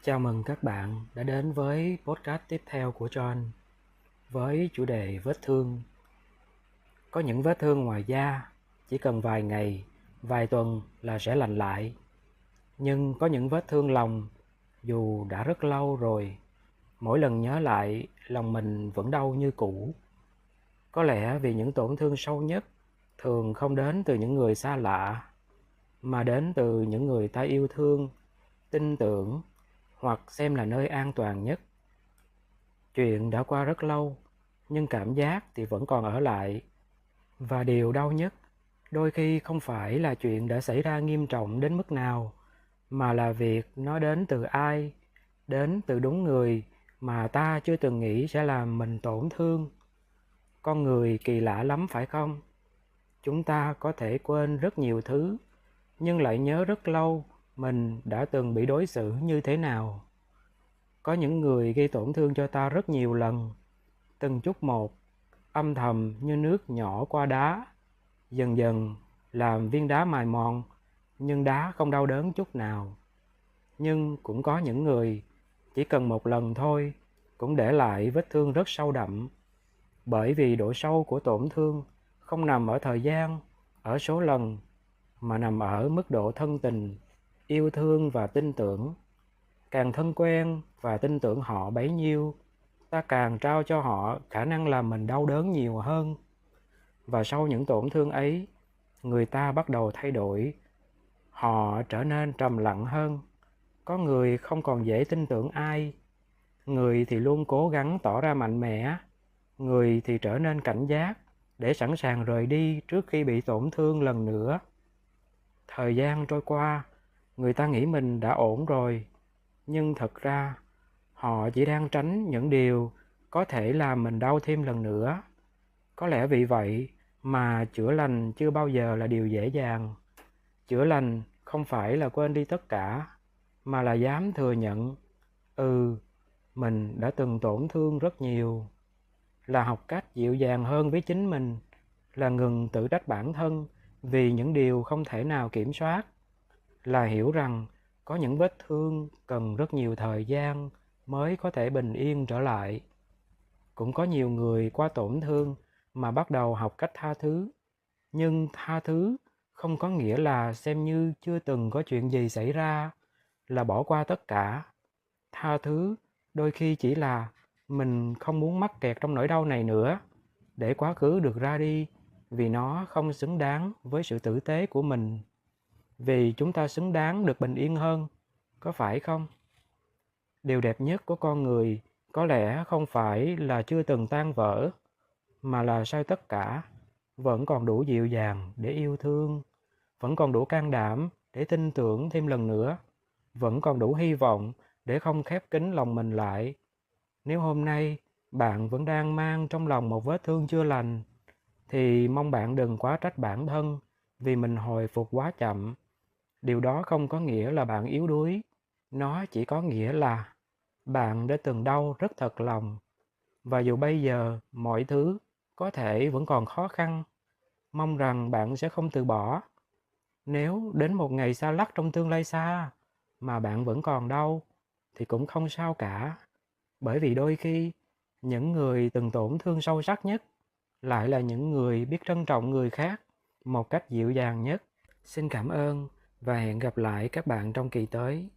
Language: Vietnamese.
Chào mừng các bạn đã đến với podcast tiếp theo của John với chủ đề vết thương. Có những vết thương ngoài da chỉ cần vài ngày, vài tuần là sẽ lành lại. Nhưng có những vết thương lòng dù đã rất lâu rồi, mỗi lần nhớ lại lòng mình vẫn đau như cũ. Có lẽ vì những tổn thương sâu nhất thường không đến từ những người xa lạ, mà đến từ những người ta yêu thương, tin tưởng hoặc xem là nơi an toàn nhất. Chuyện đã qua rất lâu, nhưng cảm giác thì vẫn còn ở lại. Và điều đau nhất, đôi khi không phải là chuyện đã xảy ra nghiêm trọng đến mức nào, mà là việc nó đến từ ai, đến từ đúng người mà ta chưa từng nghĩ sẽ làm mình tổn thương. Con người kỳ lạ lắm phải không? Chúng ta có thể quên rất nhiều thứ, nhưng lại nhớ rất lâu mình đã từng bị đối xử như thế nào. Có những người gây tổn thương cho ta rất nhiều lần, từng chút một, âm thầm như nước nhỏ qua đá, dần dần làm viên đá mài mòn, nhưng đá không đau đớn chút nào. Nhưng cũng có những người chỉ cần một lần thôi cũng để lại vết thương rất sâu đậm, bởi vì độ sâu của tổn thương không nằm ở thời gian, ở số lần, mà nằm ở mức độ thân tình, yêu thương và tin tưởng. Càng thân quen và tin tưởng họ bấy nhiêu, ta càng trao cho họ khả năng làm mình đau đớn nhiều hơn. Và sau những tổn thương ấy, người ta bắt đầu thay đổi. Họ trở nên trầm lặng hơn. Có người không còn dễ tin tưởng ai. Người thì luôn cố gắng tỏ ra mạnh mẽ. Người thì trở nên cảnh giác để sẵn sàng rời đi trước khi bị tổn thương lần nữa. Thời gian trôi qua, người ta nghĩ mình đã ổn rồi. Nhưng thật ra, họ chỉ đang tránh những điều có thể làm mình đau thêm lần nữa. Có lẽ vì vậy mà chữa lành chưa bao giờ là điều dễ dàng. Chữa lành không phải là quên đi tất cả, mà là dám thừa nhận, mình đã từng tổn thương rất nhiều. Là học cách dịu dàng hơn với chính mình, là ngừng tự trách bản thân vì những điều không thể nào kiểm soát. Là hiểu rằng có những vết thương cần rất nhiều thời gian mới có thể bình yên trở lại. Cũng có nhiều người qua tổn thương mà bắt đầu học cách tha thứ. Nhưng tha thứ không có nghĩa là xem như chưa từng có chuyện gì xảy ra, là bỏ qua tất cả. Tha thứ đôi khi chỉ là mình không muốn mắc kẹt trong nỗi đau này nữa, để quá khứ được ra đi, vì nó không xứng đáng với sự tử tế của mình. Vì chúng ta xứng đáng được bình yên hơn, có phải không? Điều đẹp nhất của con người có lẽ không phải là chưa từng tan vỡ, mà là sau tất cả, vẫn còn đủ dịu dàng để yêu thương, vẫn còn đủ can đảm để tin tưởng thêm lần nữa, vẫn còn đủ hy vọng để không khép kín lòng mình lại. Nếu hôm nay bạn vẫn đang mang trong lòng một vết thương chưa lành, thì mong bạn đừng quá trách bản thân vì mình hồi phục quá chậm. Điều đó không có nghĩa là bạn yếu đuối, nó chỉ có nghĩa là bạn đã từng đau rất thật lòng. Và dù bây giờ mọi thứ có thể vẫn còn khó khăn, mong rằng bạn sẽ không từ bỏ. Nếu đến một ngày xa lắc trong tương lai xa mà bạn vẫn còn đau thì cũng không sao cả. Bởi vì đôi khi những người từng tổn thương sâu sắc nhất lại là những người biết trân trọng người khác một cách dịu dàng nhất. Xin cảm ơn và hẹn gặp lại các bạn trong kỳ tới.